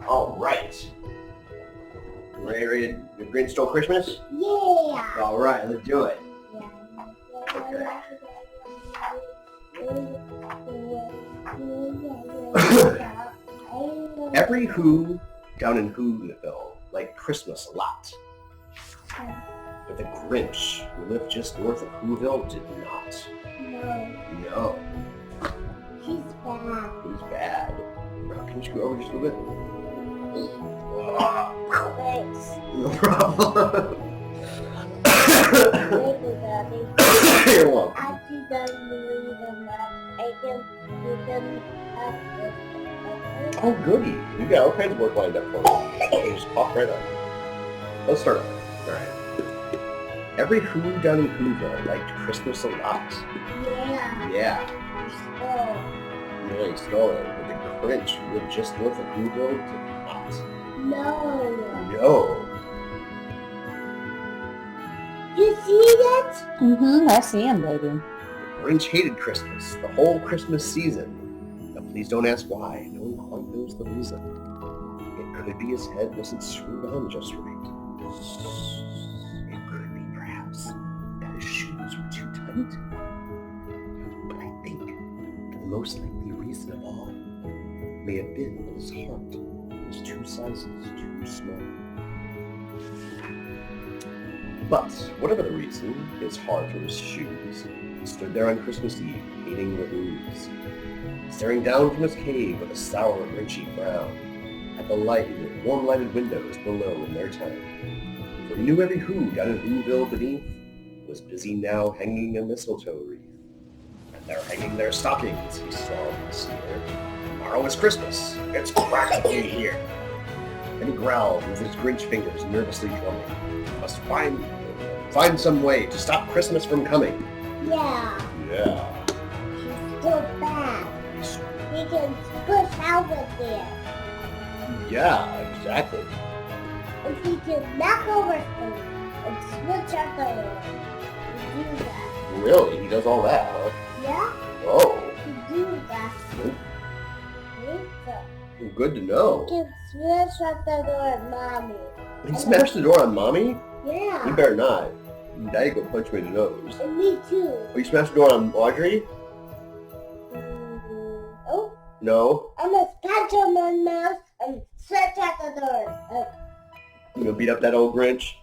All right. Ready to Grinch Stole Christmas? Yeah. All right, let's do it. Every Who down in Whoville liked Christmas a lot. But the Grinch, who lived just north of Whoville, did not. No. He's bad. He's bad. Can you scoot over just a little bit? Thanks. No problem. Thank you, Daddy. You're welcome. I don't believe in that. You can have this. Oh, goody. You got all kinds of work lined up for me. You just pop right on. Let's start over. All right. Every Who down in Whoville liked Christmas a lot. Yeah. Yeah. Oh. Really stole it. But the Grinch, who lived just north of Whoville, did not. No. No. You see that? Mm-hmm, I see him, baby. The Grinch hated Christmas, the whole Christmas season. Now please don't ask why. No one quite knows the reason. It could be his head wasn't screwed on just right. It could be perhaps that his shoes were too tight. But I think the most likely reason of all may have been that his heart was 2 sizes too small. But whatever the reason, his heart or his shoes stood there on Christmas Eve, hating the Who's, staring down from his cave with a sour, grinchy frown at the warm-lighted windows below in their town. For he knew every Who down in Whoville beneath was busy now hanging a mistletoe wreath. And they're hanging their stockings, he saw this year. Tomorrow is Christmas. It's practically here. And he growled with his Grinch fingers nervously drumming. Must find some way to stop Christmas from coming. Yeah. Yeah. He's still bad. He can push out with it. Yeah, exactly. If he can knock over things and switch out the room, he do that. Really? He does all that, huh? Yeah? Oh, He do that. good to know. He can switch out the door at Mommy. He smashed the door on Mommy? You Yeah. better not. Daddy go punch me in the nose. And me too. Oh, you smashed the door on Audrey? Oh, No. I'm gonna punch him on the mouth and switch out the door. You gonna beat up that old Grinch?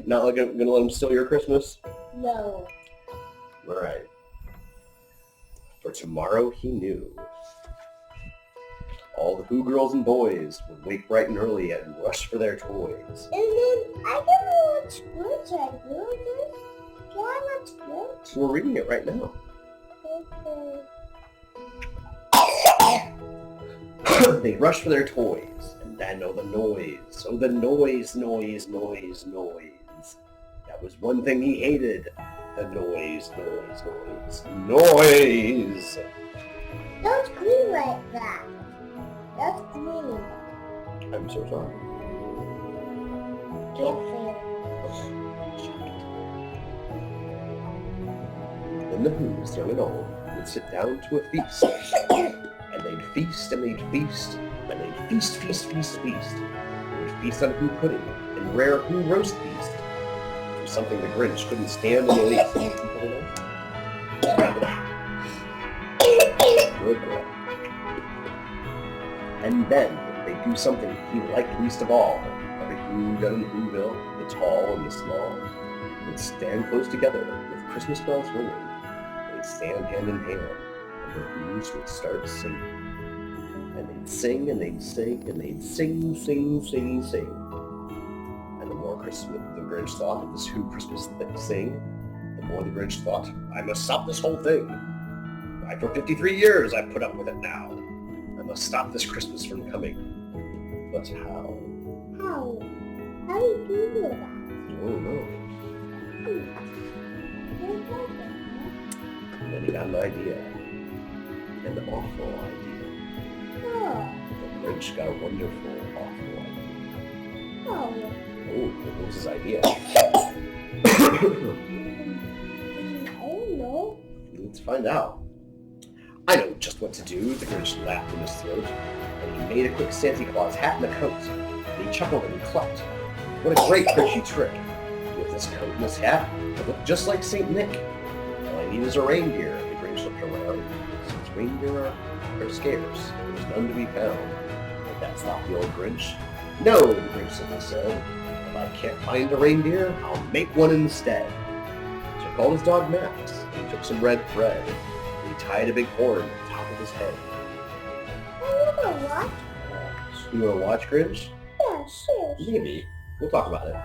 Not like gonna let him steal your Christmas? No. Alright. For tomorrow he knew. All the Who girls and boys would wake bright and early and rush for their toys. And then I don't know which Grinch I do this. Can I watch Grinch? We're reading it right now. Okay. They rush for their toys, and then the noise. Oh, the noise. That was one thing he hated. The noise. Noise! Don't scream like that. That's green. I'm so sorry. Can't say Then the Who's, young and old, would sit down to a feast. And they'd feast, and they'd feast, and they'd feast. They would feast on Who pudding and rare Who roast beast. For something the Grinch couldn't stand in the least. Good boy. And then they'd do something he liked least of all. Every Who down in Whoville, the tall and the small, would stand close together with Christmas bells ringing. They'd stand hand in hand, and the Who's would start singing. And they'd sing, and they'd sing, and they'd sing. And the more the Grinch thought of this Who Christmas sing, the more the Grinch thought, I must stop this whole thing. Why, for 53 years I've put up with it now. I must stop this Christmas from coming. But how? how. How do you do that? Oh no. Then he got an idea. An awful idea. Oh. The Grinch got a wonderful, awful idea. Oh. Oh, what was his idea? I don't know. Let's find out. I know just what to do, the Grinch laughed in his throat. and he made a quick Santa Claus hat and a coat, and he chuckled and clucked. What a great Grinchy trick! With this coat and this hat, I look just like St. Nick. All I need is a reindeer, the Grinch looked around. Since reindeer are scarce, there's none to be found. But that stopped the old Grinch. No, the Grinch simply said, if I can't find a reindeer, I'll make one instead. So he called his dog Max, and he took some red thread, and he tied a big horn on the top of his head. I want to watch. You want to watch Grinch? Yeah, sure. Maybe. We'll talk about it.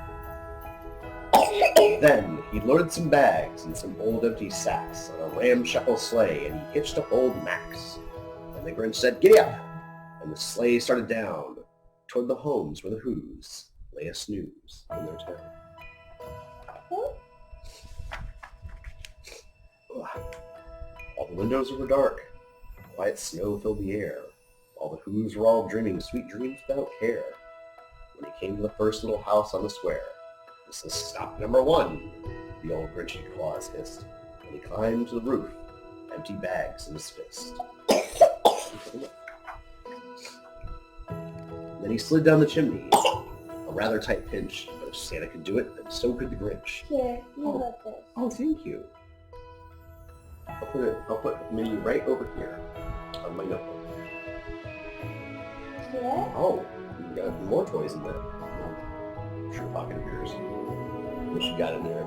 Then he loaded some bags and some old empty sacks on a ramshackle sleigh, and he hitched up old Max. And the Grinch said, "Giddy up!" And the sleigh started down toward the homes where the Who's lay a snooze in their town. All the windows were dark. Quiet snow filled the air. All the Who's were all dreaming sweet dreams without care. When he came to the first little house on the square, "This is stop number 1, the old Grinchy Claus hissed. And he climbed to the roof, empty bags in his fist. Then he slid down the chimney, a rather tight pinch, but if Santa could do it, then so could the Grinch. Here, you got this. Oh, thank you. I'll put me right over here on my notebook. Here? Oh, you got more toys in there. Sure pocket of yours. What you got in there?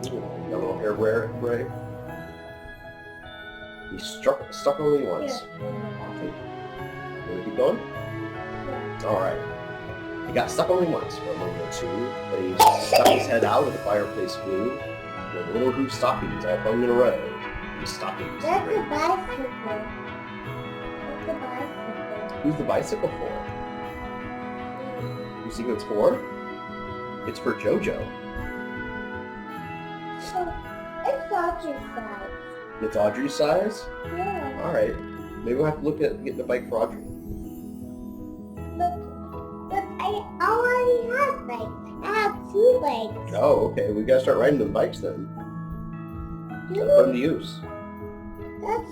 Got a little hair Ray. He stuck only once. Here. You want to keep going? Yeah. Alright. He got stuck only once for a moment or two, but he stuck his head out of the fireplace flue, where the little Who stockings all hung in a row. These stockings. That's a bicycle. That's a bicycle. Who's the bicycle for? You see what it's for? It's for JoJo. So, it's Audrey's size. It's Audrey's size? Yeah. Alright. Maybe we'll have to look at getting a bike for Audrey. But I already have bikes. I have 2 bikes. Oh, okay. We gotta start riding them bikes then. Put them to use. That's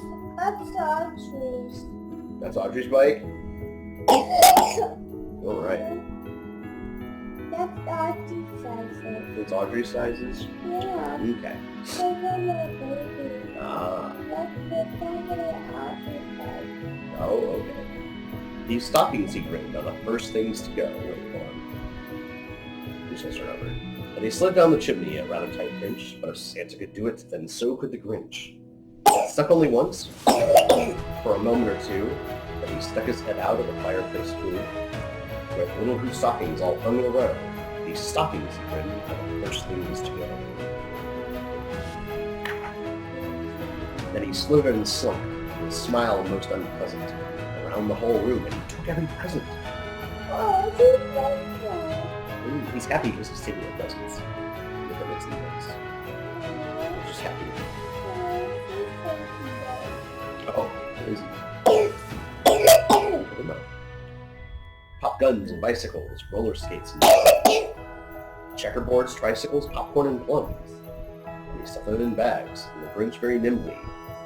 Audrey's. That's Audrey's bike? Alright. That's Audrey's size. It's Audrey's sizes? Yeah. Okay. So I'm a baby. Ah. That's Audrey's size. Oh, okay. These stockings he grinned are the first things to go. Wait for him. He's just remembered. And he slid down the chimney at a rather tight pinch, but if Santa could do it, then so could the Grinch. He stuck only once, for a moment or two, but he stuck his head out of the fireplace flue, where the little Who stockings all hung in a row. These stockings, he grinned, are the first things to go. Then he slithered and slunk, with a smile most unpleasant, around the whole room, and he took every present. Oh, she's like that. He's happy because he's taking the presents. If that makes any sense. He's just happy. Oh, crazy. Never mind. Pop guns and bicycles, roller skates and checkerboards, tricycles, popcorn and plums. And he stuffed them in bags, and the Grinch very nimbly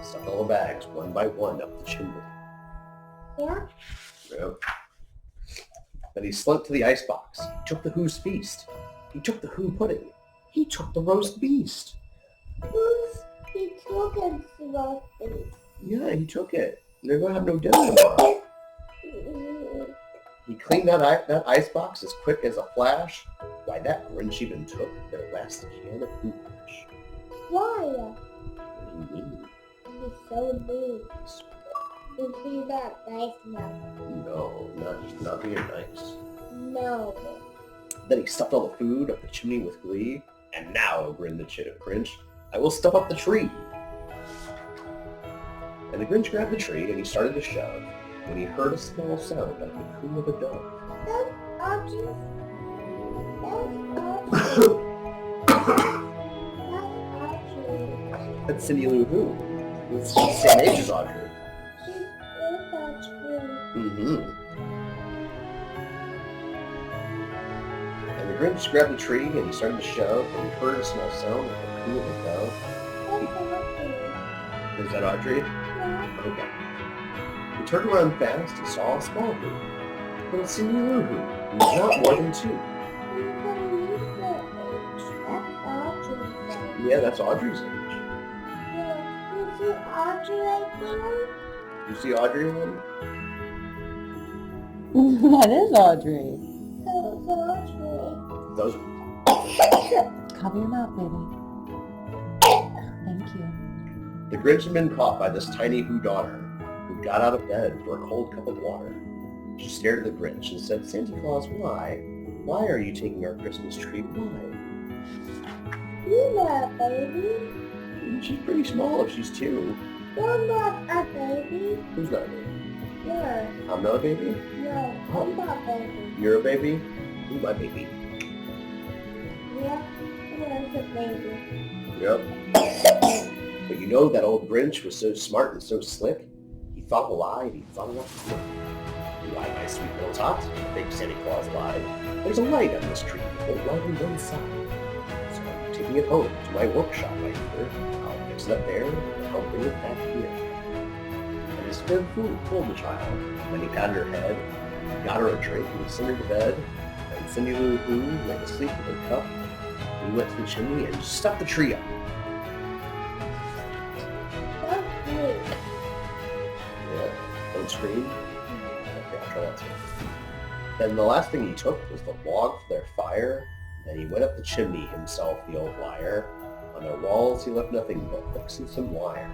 stuffed all the bags one by one up the chimney. Yeah? Yep. Then he slunk to the icebox. He took the Who's feast. He took the Who pudding. He took the roast beast. He took his roast beef. Yeah, he took it. They're going to have no dinner tomorrow. He cleaned that icebox as quick as a flash. Why, that Grinch even took their last can of Who Hash. Why? What do you mean? He's so big. Is he not nice now? No, not being nice. No. Then he stuffed all the food up the chimney with glee. And now, grinned the Grinch, I will stuff up the tree. And the Grinch grabbed the tree and he started to shove when he heard a small sound like the coo of a dove. That's Audrey. That's Audrey. That's Cindy Lou Who. She's the same age as Audrey. She's with Audrey. Mm-hmm. And the Grinch grabbed the tree and he started to shove when he heard a small sound like the coo of a dove. That's Audrey. Is that Audrey? Yeah. Okay. He turned around fast and saw a small Who. Little Simu Who. He was not more than 2. That's Audrey's age. Yeah, that's Audrey's age. Yeah. You see Audrey right there? You see Audrey one? That is Audrey. So Audrey. Those. Cover your mouth, baby. Thank you. The Grinch had been caught by this tiny Who daughter, who got out of bed for a cold cup of water. She stared at the Grinch and said, "Santa Claus, why? Why are you taking our Christmas tree? Why?" You're not a baby. She's pretty small if she's 2. You're not a baby. Who's not a baby? You're. I'm not a baby? No, I'm not a baby. You're a baby? Who's my baby? Yeah, you're a baby. Yep. But you know that old Grinch was so smart and so slick? He thought a lie and he thought a lot quick. "Why, my sweet little tot?" the big Santa Claus lied. "There's a light on this tree, a light on one side. So I'm taking it home to my workshop right here. I'll fix it up there and I'll bring it back here." And his fair fool pulled the child. Then he patted her head, got her a drink and sent her to bed. And Cindy Lou Who went to sleep with her cup. He went to the chimney and stuck the tree up. That's me. Yeah, don't scream. Okay, I'll try not to. Then the last thing he took was the log for their fire. Then he went up the chimney himself, the old liar. On their walls he left nothing but hooks and some wire.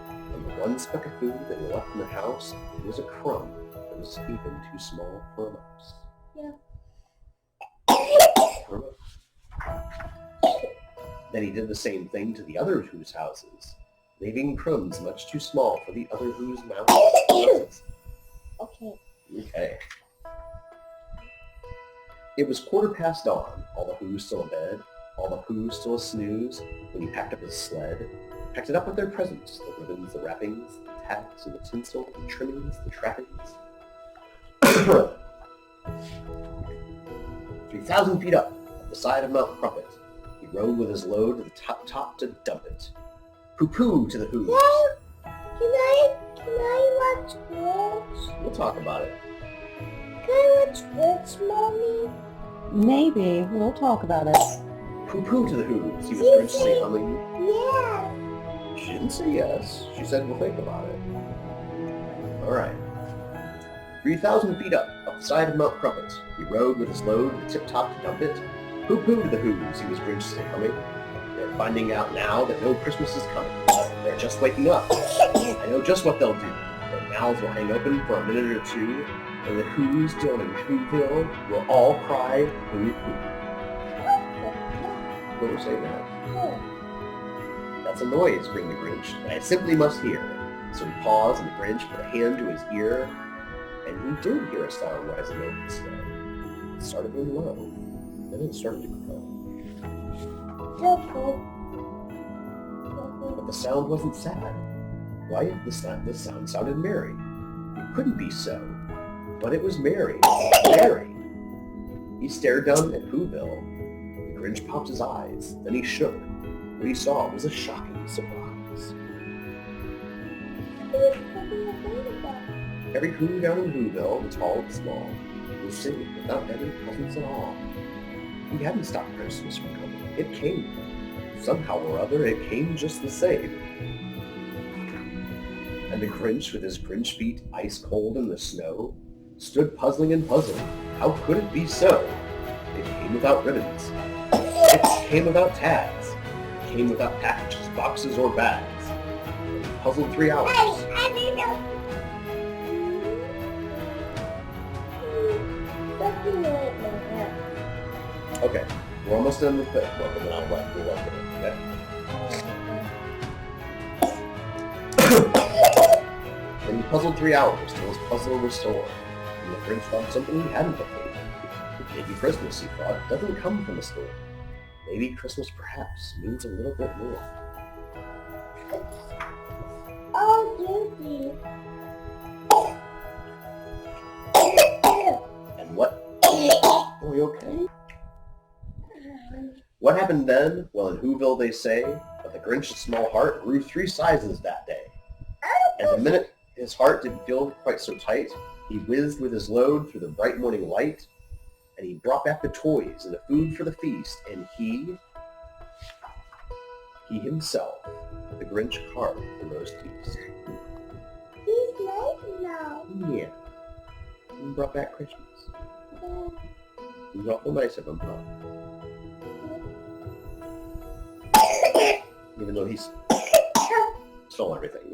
And the one speck of food that he left in the house was a crumb that was even too small for a mouse. Yeah. For a mouse. Then he did the same thing to the other Who's houses, leaving crumbs much too small for the other Who's mouses. Okay. Okay. It was 15:15, all the Who's still in bed, all the Who's still a snooze, when he packed up his sled, packed it up with their presents, the ribbons, the wrappings, the tacks, and the tinsel, the trimmings, the trappings. 3,000 feet up, at the side of Mount Crumpet, he rode with his load to the top to dump it. Pooh-pooh to the Who's. Can I watch Grinch? We'll talk about it. Can I watch Grinch, Mommy? Maybe. We'll talk about it. Pooh-pooh to the Who's, he was graciously humming. Yeah. She didn't say yes. She said we'll think about it. All right. 3,000 feet up the side of Mount Crumpet, he rode with his load to the tip-top to dump it. Pooh-pooh to the Who's, he was graciously humming. They're finding out now that no Christmas is coming. They're just waking up. I know just what they'll do. Their mouths will hang open for a minute or two, and the Who's down in Whoville will all cry Hoo-hoo. What was saying that? That's a noise, grinned the Grinch, that I simply must hear. So he paused, and the Grinch put a hand to his ear, and he did hear a sound rising over the snow. It started really low, then it started to grow. But the sound wasn't sad. Why, the sound sounded merry. It couldn't be so, but it was merry. Merry. He stared down at Whoville. The Grinch popped his eyes, then he shook. What he saw was a shocking surprise. Every Who down in Whoville, the tall and small, was singing without any presents at all. He hadn't stopped Christmas from coming. It came. Somehow or other, it came just the same. And the Grinch, with his Grinch feet ice cold in the snow, stood puzzling and puzzling. How could it be so? It came without ribbons. It came without tags. It came without packages, boxes, or bags. And he puzzled 3 hours. I didn't know. Something like my hair. Okay, we're almost done with the book, and then I'll let you look at it, okay? Then he puzzled 3 hours till his puzzle was sore, and the Grinch found something he hadn't before. Maybe Christmas, he thought, doesn't come from a store. Maybe Christmas, perhaps, means a little bit more. Oh, Judy. And what? Are you okay? What happened then? Well, in Whoville they say, but the Grinch's small heart grew 3 sizes that day. And the minute his heart didn't feel quite so tight, he whizzed with his load through the bright morning light, and he brought back the toys and the food for the feast, and he himself, the Grinch, carved the roast feast. He's late now. Yeah. He brought back Christmas. It was awful nice of him, huh? Even though he's stole everything.